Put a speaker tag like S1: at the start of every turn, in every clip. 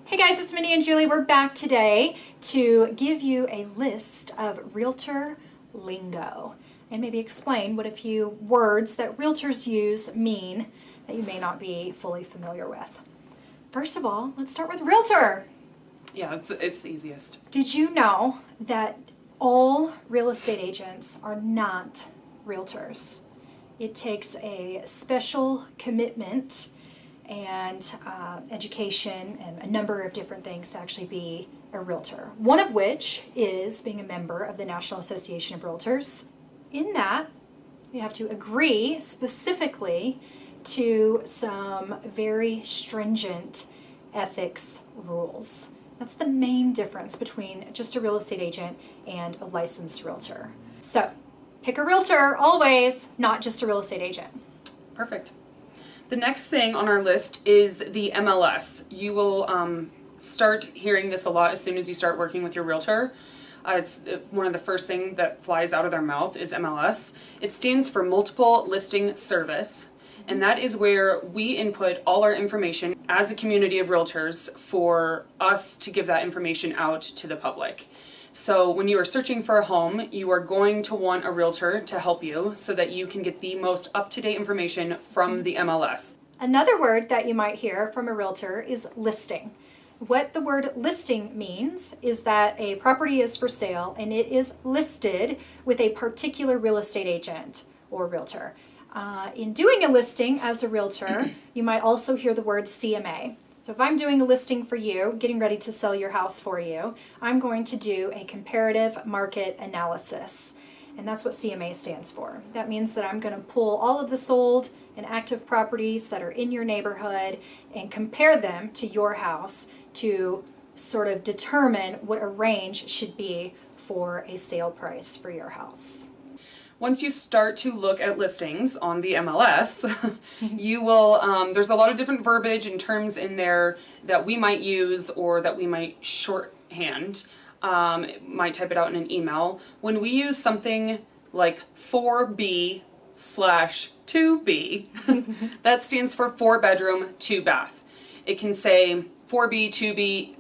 S1: Hey guys, it's Minnie and Julie. We're back today to give you a list of Realtor Lingo and maybe explain what a few words that realtors use mean that you may not be fully familiar with. First of all, let's start with realtor.
S2: Yeah, it's the easiest.
S1: Did you know that all real estate agents are not realtors? It takes a special commitment and education and a number of different things to actually be a realtor. One of which is being a member of the National Association of Realtors. In that, you have to agree specifically to some very stringent ethics rules. That's the main difference between just a real estate agent and a licensed realtor. So, pick a realtor always, not just a real estate agent.
S2: Perfect. The next thing on our list is the MLS. You will start hearing this a lot as soon as you start working with your realtor. It's one of the first things that flies out of their mouth is MLS. It stands for Multiple Listing Service, and that is where we input all our information as a community of realtors for us to give that information out to the public. So when you are searching for a home, you are going to want a realtor to help you so that you can get the most up-to-date information from the MLS.
S1: Another word that you might hear from a realtor is listing. What the word listing means is that a property is for sale and it is listed with a particular real estate agent or realtor. In doing a listing as a realtor, you might also hear the word CMA. So if I'm doing a listing for you, getting ready to sell your house for you, I'm going to do a comparative market analysis. And that's what CMA stands for. That means that I'm going to pull all of the sold and active properties that are in your neighborhood and compare them to your house to sort of determine what a range should be for a sale price for your house.
S2: Once you start to look at listings on the MLS, you will, there's a lot of different verbiage and terms in there that we might use or that we might shorthand, might type it out in an email. When we use something like 4B/2B, that stands for 4-bedroom, 2-bath. It can say 4B, 2B,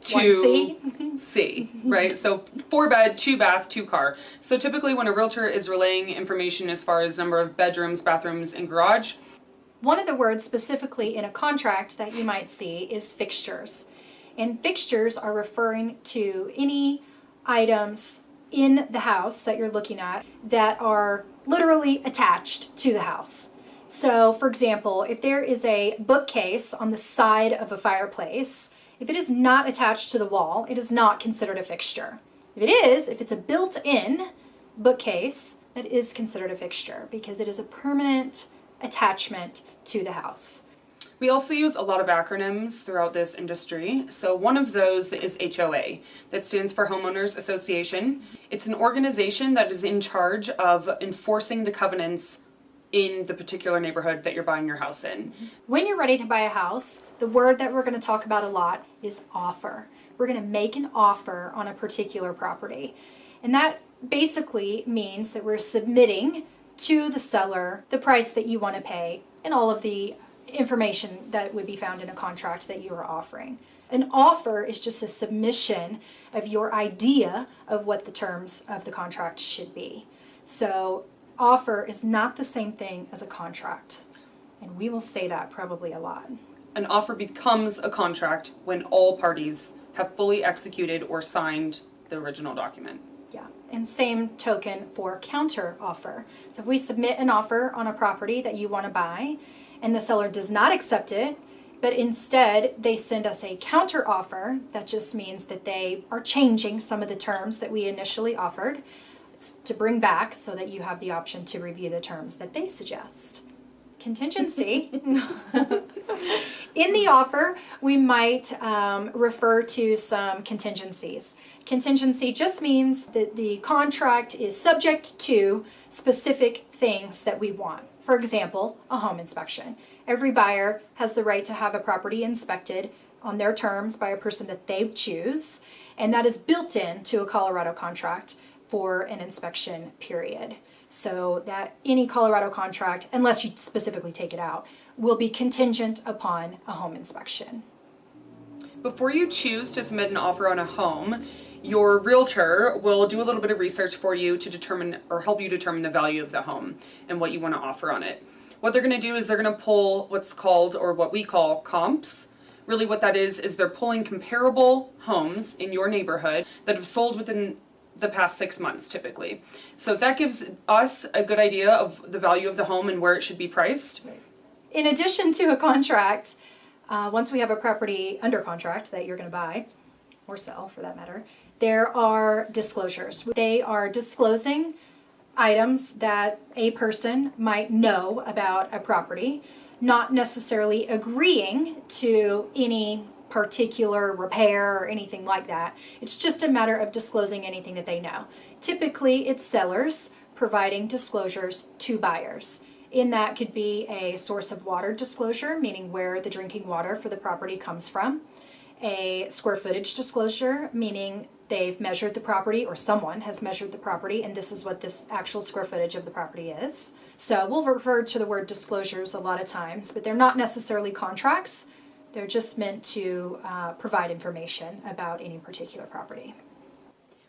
S2: 2C, right? So 4-bed, 2-bath, 2-car. So typically when a realtor is relaying information as far as number of bedrooms, bathrooms, and garage.
S1: One of the words specifically in a contract that you might see is fixtures. And fixtures are referring to any items in the house that you're looking at that are literally attached to the house. So for example, if there is a bookcase on the side of a fireplace, if it is not attached to the wall, it is not considered a fixture. If it is, if it's a built-in bookcase, that is considered a fixture because it is a permanent attachment to the house.
S2: We also use a lot of acronyms throughout this industry. So one of those is HOA. That stands for Homeowners Association. It's an organization that is in charge of enforcing the covenants in the particular neighborhood that you're buying your house in.
S1: When you're ready to buy a house, the word that we're going to talk about a lot is offer. We're going to make an offer on a particular property. And that basically means that we're submitting to the seller the price that you want to pay and all of the information that would be found in a contract that you are offering. An offer is just a submission of your idea of what the terms of the contract should be. So offer is not the same thing as a contract, and we will say that probably a lot.
S2: An offer becomes a contract when all parties have fully executed or signed the original document.
S1: Yeah, and same token for counter offer. So if we submit an offer on a property that you want to buy and the seller does not accept it, but instead they send us a counter offer, that just means that they are changing some of the terms that we initially offered to bring back so that you have the option to review the terms that they suggest. Contingency. In the offer, we might refer to some contingencies. Contingency just means that the contract is subject to specific things that we want. For example, a home inspection. Every buyer has the right to have a property inspected on their terms by a person that they choose, and that is built into a Colorado contract for an inspection period. So that any Colorado contract, unless you specifically take it out, will be contingent upon a home inspection.
S2: Before you choose to submit an offer on a home, your realtor will do a little bit of research for you to determine or help you determine the value of the home and what you want to offer on it. What they're going to do is they're going to pull what's called, or what we call, comps. Really what that is they're pulling comparable homes in your neighborhood that have sold within the past 6 months typically. So that gives us a good idea of the value of the home and where it should be priced.
S1: In addition to a contract, once we have a property under contract that you're going to buy or sell for that matter, there are disclosures. They are disclosing items that a person might know about a property, not necessarily agreeing to any particular repair or anything like that. It's just a matter of disclosing anything that they know. Typically, it's sellers providing disclosures to buyers. In that could be a source of water disclosure, meaning where the drinking water for the property comes from. A square footage disclosure, meaning they've measured the property or someone has measured the property and this is what this actual square footage of the property is. So we'll refer to the word disclosures a lot of times, but they're not necessarily contracts. They're just meant to provide information about any particular property.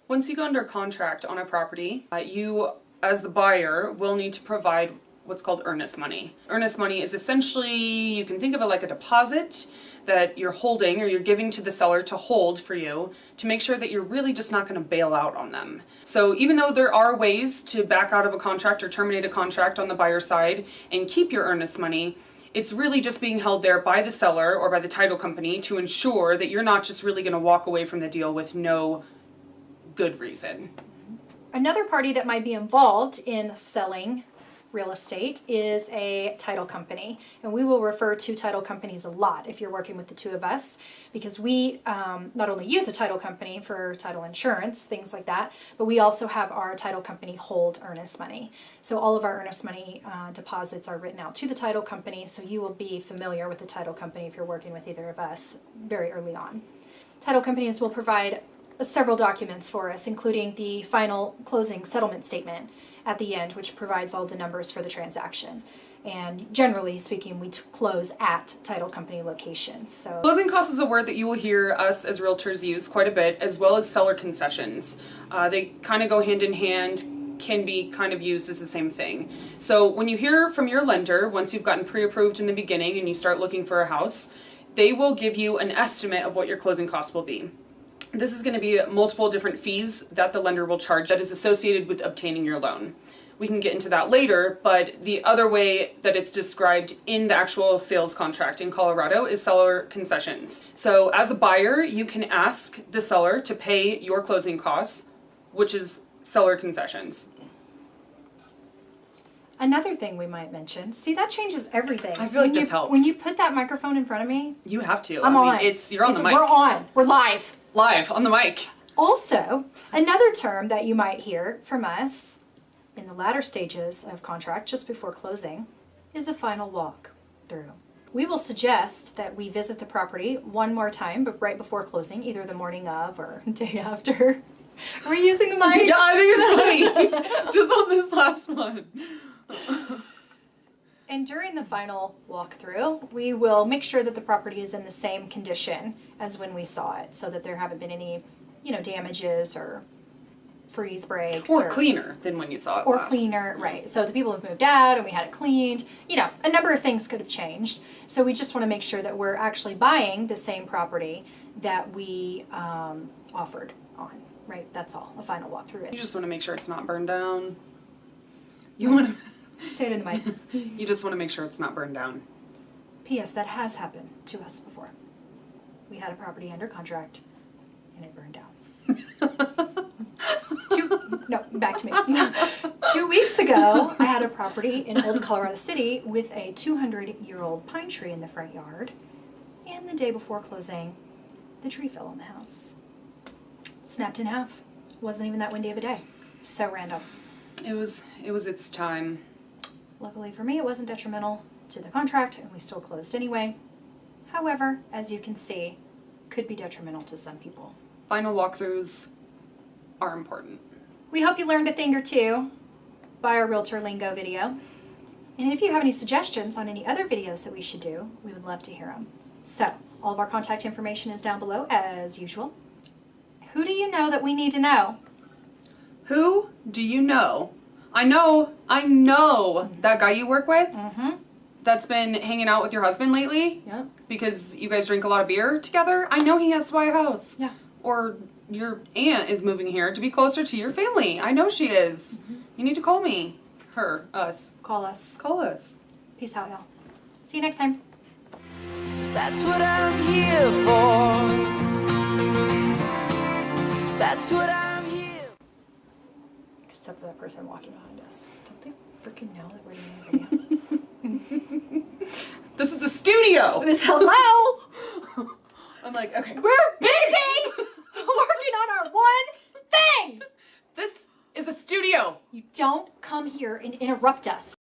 S2: Once you go under contract on a property, you as the buyer will need to provide what's called earnest money. Earnest money is essentially, you can think of it like a deposit that you're holding or you're giving to the seller to hold for you to make sure that you're really just not going to bail out on them. So even though there are ways to back out of a contract or terminate a contract on the buyer side and keep your earnest money, it's really just being held there by the seller or by the title company to ensure that you're not just really going to walk away from the deal with no good reason.
S1: Another party that might be involved in selling real estate is a title company, and we will refer to title companies a lot if you're working with the two of us, because we not only use a title company for title insurance, things like that, but we also have our title company hold earnest money. So all of our earnest money deposits are written out to the title company, so you will be familiar with the title company if you're working with either of us very early on. Title companies will provide several documents for us, including the final closing settlement statement at the end, which provides all the numbers for the transaction. And generally speaking, we close at title company locations. So
S2: closing costs is a word that you will hear us as realtors use quite a bit, as well as seller concessions. They kind of go hand in hand, can be kind of used as the same thing. So when you hear from your lender, once you've gotten pre-approved in the beginning and you start looking for a house, they will give you an estimate of what your closing costs will be. This is going to be multiple different fees that the lender will charge that is associated with obtaining your loan. We can get into that later, but the other way that it's described in the actual sales contract in Colorado is seller concessions. So as a buyer, you can ask the seller to pay your closing costs, which is seller concessions.
S1: Another thing we might mention, see, that changes everything.
S2: I feel like this helps.
S1: When you put that microphone in front of me,
S2: You have to.
S1: I'm on.
S2: You're on the mic.
S1: We're on. We're live.
S2: Live on the mic.
S1: Also, another term that you might hear from us in the latter stages of contract, just before closing, is a final walk through. We will suggest that we visit the property one more time, but right before closing, either the morning of or day after. Are we using the mic?
S2: Yeah, I think it's funny. Just on this last one.
S1: And during the final walkthrough, we will make sure that the property is in the same condition as when we saw it, so that there haven't been any, damages or freeze breaks.
S2: Or cleaner than when you saw it.
S1: Or
S2: last.
S1: cleaner, right. So the people have moved out and we had it cleaned. A number of things could have changed. So we just want to make sure that we're actually buying the same property that we offered on, right? That's all, a final walkthrough.
S2: You just want to make sure it's not burned down. You want to...
S1: Say it in the mic.
S2: You just want to make sure it's not burned down.
S1: P.S. That has happened to us before. We had a property under contract and it burned down. Back to me. 2 weeks ago, I had a property in Old Colorado City with a 200-year-old pine tree in the front yard. And the day before closing, the tree fell on the house. Snapped in half. Wasn't even that windy of a day. So random.
S2: It was its time.
S1: Luckily for me, it wasn't detrimental to the contract, and we still closed anyway. However, as you can see, could be detrimental to some people.
S2: Final walkthroughs are important.
S1: We hope you learned a thing or two by our Realtor Lingo video. And if you have any suggestions on any other videos that we should do, we would love to hear them. So, all of our contact information is down below as usual. Who do you know that we need to know?
S2: Who do you know? I know that guy you work with that's been hanging out with your husband lately.
S1: Yep.
S2: Because you guys drink a lot of beer together. I know he has to buy a house.
S1: Yeah.
S2: Or your aunt is moving here to be closer to your family. I know she is. You need to call me. Her. Us.
S1: Call us.
S2: Call us.
S1: Peace out, y'all. See you next time.
S3: That's what I'm here for. That's what I'm here.
S1: Except for that person walking behind us. Don't they freaking know that we're doing a video?
S2: This is a studio.
S1: This hello?
S2: I'm like, okay.
S1: We're busy working on our one thing.
S2: This is a studio.
S1: You don't come here and interrupt us.